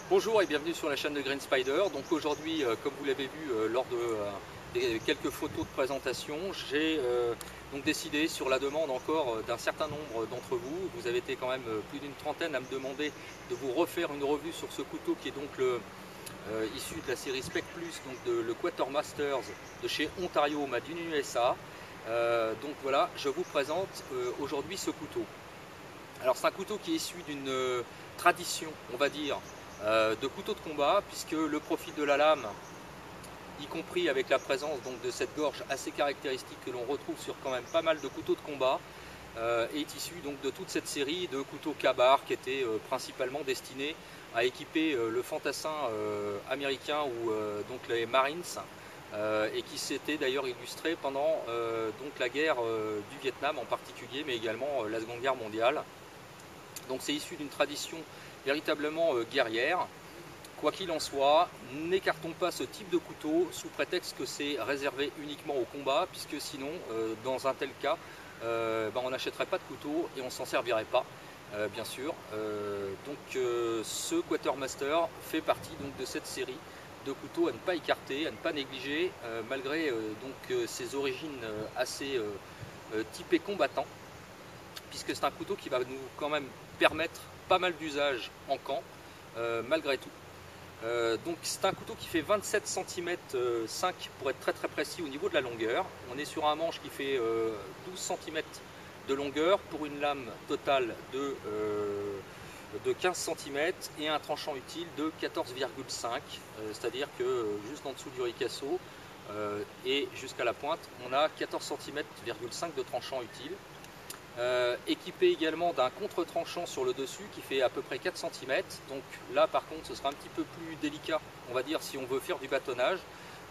Bonjour et bienvenue sur la chaîne de Green Spider. Donc aujourd'hui, comme vous l'avez vu lors de des quelques photos de présentation, j'ai donc décidé, sur la demande encore d'un certain nombre d'entre vous, vous avez été quand même plus d'une trentaine à me demander de vous refaire une revue sur ce couteau qui est donc issu de la série Spec Plus, donc le Quartermasters de chez Ontario Made in USA. Donc voilà, je vous présente aujourd'hui ce couteau. Alors c'est un couteau qui est issu d'une tradition, on va dire, de couteau de combat, puisque le profil de la lame, y compris avec la présence donc de cette gorge assez caractéristique que l'on retrouve sur quand même pas mal de couteaux de combat, est issu donc de toute cette série de couteaux Ka-Bar qui étaient principalement destinés à équiper le fantassin américain ou donc les Marines, et qui s'était d'ailleurs illustré pendant donc la guerre du Vietnam en particulier, mais également la Seconde Guerre mondiale. Donc c'est issu d'une tradition véritablement guerrière. Quoi qu'il en soit, n'écartons pas ce type de couteau sous prétexte que c'est réservé uniquement au combat, puisque sinon, dans un tel cas, on n'achèterait pas de couteau et on ne s'en servirait pas, bien sûr. Ce Quartermaster fait partie donc de cette série de couteaux à ne pas écarter, à ne pas négliger, malgré ses origines assez typées combattants, puisque c'est un couteau qui va nous quand même permettre pas mal d'usages en camp, malgré tout. Donc c'est un couteau qui fait 27 cm 5 pour être très précis au niveau de la longueur. On est sur un manche qui fait 12 cm de longueur pour une lame totale de 15 cm et un tranchant utile de 14,5, c'est-à-dire que juste en dessous du ricasso et jusqu'à la pointe, on a 14 cm,5 de tranchant utile. Équipé également d'un contre-tranchant sur le dessus qui fait à peu près 4 cm. Donc là par contre ce sera un petit peu plus délicat, on va dire, si on veut faire du bâtonnage.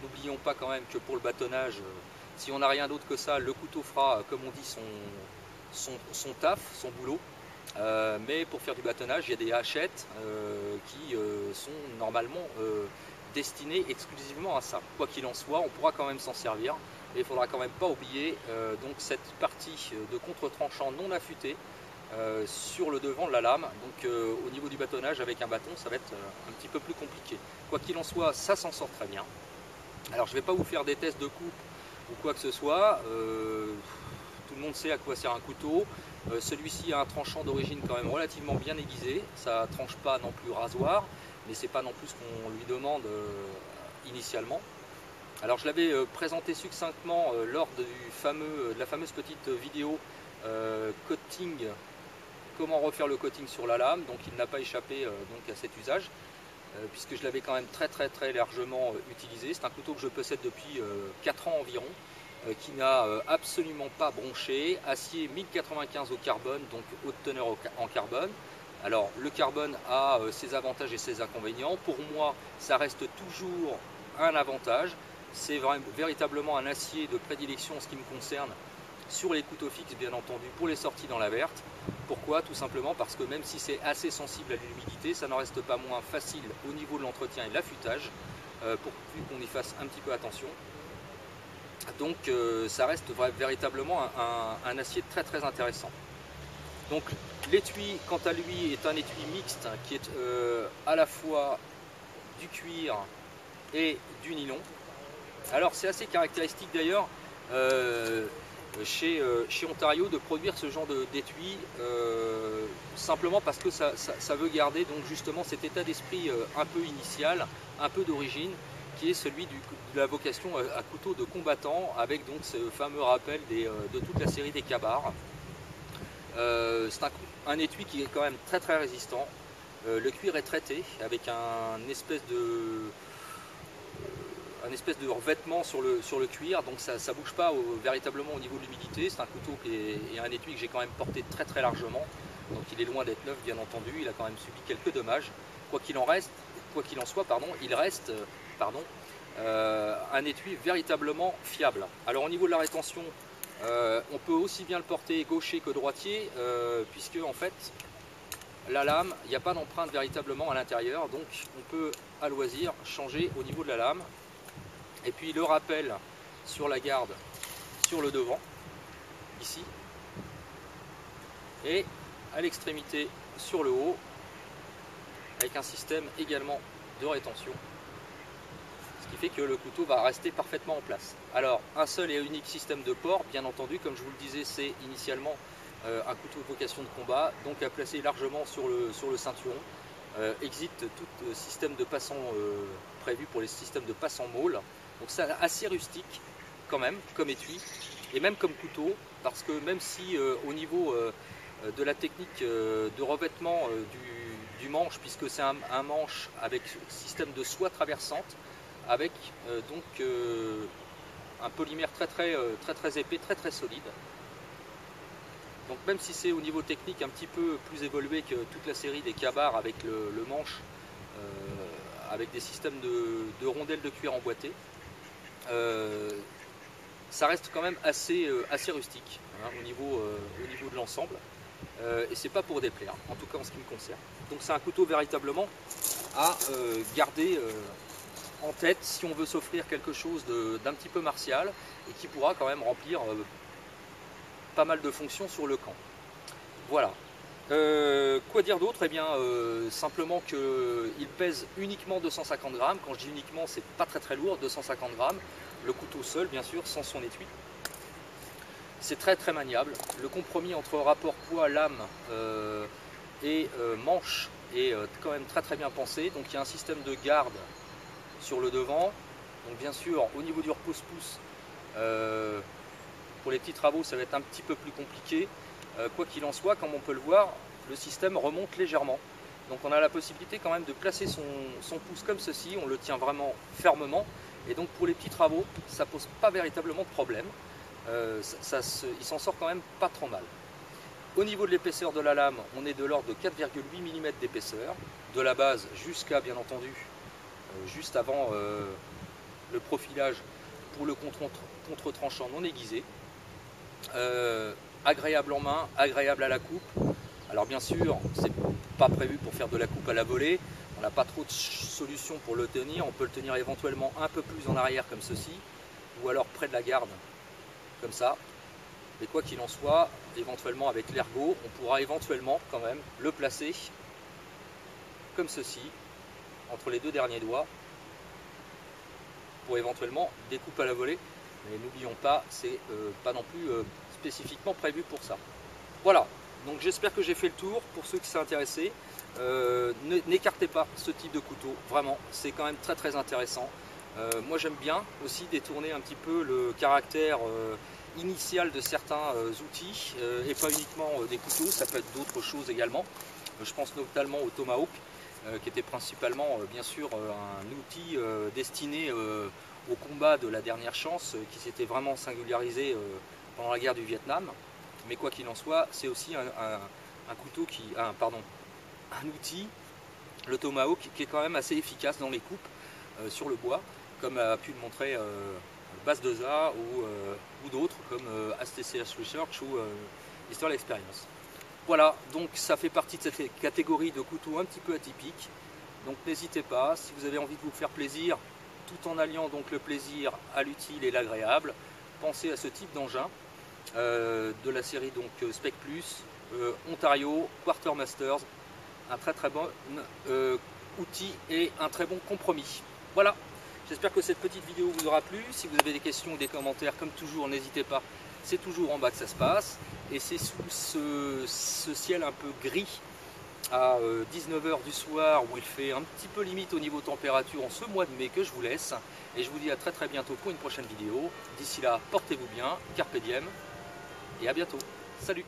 N'oublions pas quand même que pour le bâtonnage, si on n'a rien d'autre que ça, le couteau fera, comme on dit, son taf, son boulot. Mais pour faire du bâtonnage, il y a des hachettes qui sont normalement destinées exclusivement à ça. Quoi qu'il en soit, on pourra quand même s'en servir. Et il ne faudra quand même pas oublier donc cette partie de contre-tranchant non affûté sur le devant de la lame. Donc au niveau du bâtonnage avec un bâton, ça va être un petit peu plus compliqué. Quoi qu'il en soit, ça s'en sort très bien. Alors je ne vais pas vous faire des tests de coupe ou quoi que ce soit. Tout le monde sait à quoi sert un couteau. Celui-ci a un tranchant d'origine quand même relativement bien aiguisé. Ça ne tranche pas non plus rasoir, mais ce n'est pas non plus ce qu'on lui demande initialement. Alors je l'avais présenté succinctement lors de la fameuse petite vidéo coating, comment refaire le coating sur la lame, donc il n'a pas échappé donc à cet usage, puisque je l'avais quand même très largement utilisé. C'est un couteau que je possède depuis 4 ans environ, qui n'a absolument pas bronché, acier 1095 au carbone, donc haute teneur en carbone. Alors le carbone a ses avantages et ses inconvénients. Pour moi, ça reste toujours un avantage. C'est véritablement un acier de prédilection en ce qui me concerne sur les couteaux fixes, bien entendu, pour les sorties dans la verte. Pourquoi? Tout simplement parce que même si c'est assez sensible à l'humidité, ça n'en reste pas moins facile au niveau de l'entretien et de l'affûtage, pourvu qu'on y fasse un petit peu attention. Donc ça reste véritablement un acier très intéressant. Donc l'étui, quant à lui, est un étui mixte qui est à la fois du cuir et du nylon. Alors c'est assez caractéristique d'ailleurs chez Ontario de produire ce genre d'étui, simplement parce que ça veut garder donc justement cet état d'esprit un peu initial, un peu d'origine, qui est celui de la vocation à couteau de combattant, avec donc ce fameux rappel de toute la série des Ka-Bar. C'est un étui qui est quand même très résistant. Le cuir est traité avec un espèce de revêtement sur le cuir, donc ça ne bouge pas véritablement au niveau de l'humidité. C'est un couteau et un étui que j'ai quand même porté très largement, donc il est loin d'être neuf, bien entendu. Il a quand même subi quelques dommages. Quoi qu'il en soit, il reste un étui véritablement fiable. Alors au niveau de la rétention, on peut aussi bien le porter gaucher que droitier, puisque en fait la lame, il n'y a pas d'empreinte véritablement à l'intérieur, donc on peut à loisir changer au niveau de la lame. Et puis le rappel sur la garde sur le devant, ici, et à l'extrémité sur le haut, avec un système également de rétention, ce qui fait que le couteau va rester parfaitement en place. Alors un seul et unique système de port, bien entendu, comme je vous le disais, c'est initialement un couteau de vocation de combat, donc à placer largement sur le ceinturon. Existe tout système de passant prévu pour les systèmes de passe en môle, donc c'est assez rustique quand même comme étui et même comme couteau, parce que même si au niveau de la technique de revêtement du manche, puisque c'est un manche avec système de soie traversante avec donc un polymère très épais, très solide. Donc même si c'est au niveau technique un petit peu plus évolué que toute la série des Ka-Bar avec le manche avec des systèmes de rondelles de cuir emboîtées, ça reste quand même assez rustique hein, au niveau de l'ensemble, et c'est pas pour déplaire, en tout cas en ce qui me concerne. Donc c'est un couteau véritablement à garder en tête si on veut s'offrir quelque chose d'un petit peu martial et qui pourra quand même remplir pas mal de fonctions sur le camp. Voilà. Quoi dire d'autre? Eh bien, simplement qu'il pèse uniquement 250 grammes. Quand je dis uniquement, c'est pas très lourd, 250 grammes. Le couteau seul, bien sûr, sans son étui. C'est très maniable. Le compromis entre rapport poids-lame et manche est quand même très bien pensé. Donc il y a un système de garde sur le devant. Donc bien sûr, au niveau du repose-pouce, pour les petits travaux, ça va être un petit peu plus compliqué. Quoi qu'il en soit, comme on peut le voir, le système remonte légèrement. Donc on a la possibilité quand même de placer son pouce comme ceci, on le tient vraiment fermement. Et donc pour les petits travaux, ça ne pose pas véritablement de problème. Il s'en sort quand même pas trop mal. Au niveau de l'épaisseur de la lame, on est de l'ordre de 4,8 mm d'épaisseur, de la base jusqu'à, bien entendu, juste avant le profilage pour le contre-tranchant non aiguisé. Agréable en main, agréable à la coupe. Alors bien sûr, c'est pas prévu pour faire de la coupe à la volée, on n'a pas trop de solutions pour le tenir, on peut le tenir éventuellement un peu plus en arrière comme ceci, ou alors près de la garde, comme ça. Mais quoi qu'il en soit, éventuellement avec l'ergot, on pourra éventuellement quand même le placer comme ceci, entre les deux derniers doigts, pour éventuellement des coupes à la volée. Mais n'oublions pas, c'est pas non plus spécifiquement prévu pour ça. Voilà, donc j'espère que j'ai fait le tour. Pour ceux qui sont intéressés, n'écartez pas ce type de couteau, vraiment, c'est quand même très intéressant. Moi j'aime bien aussi détourner un petit peu le caractère initial de certains outils, et pas uniquement des couteaux, ça peut être d'autres choses également. Je pense notamment au Tomahawk, qui était principalement bien sûr un outil destiné au combat de la dernière chance, qui s'était vraiment singularisé pendant la guerre du Vietnam. Mais quoi qu'il en soit, c'est aussi un couteau un outil, le Tomahawk, qui est quand même assez efficace dans les coupes sur le bois, comme a pu le montrer Bas2a ou d'autres comme HTCH Research ou Histoire d'Expérience. Voilà, donc ça fait partie de cette catégorie de couteaux un petit peu atypiques. Donc n'hésitez pas, si vous avez envie de vous faire plaisir, tout en alliant donc le plaisir à l'utile et l'agréable, pensez à ce type d'engin de la série donc Spec Plus, Ontario, Quartermasters, un très bon outil et un très bon compromis. Voilà, j'espère que cette petite vidéo vous aura plu. Si vous avez des questions ou des commentaires, comme toujours, n'hésitez pas, c'est toujours en bas que ça se passe. Et c'est sous ce ciel un peu gris à 19 h du soir, où il fait un petit peu limite au niveau température en ce mois de mai, que je vous laisse. Et je vous dis à très bientôt pour une prochaine vidéo. D'ici là, portez-vous bien, carpe diem, et à bientôt. Salut!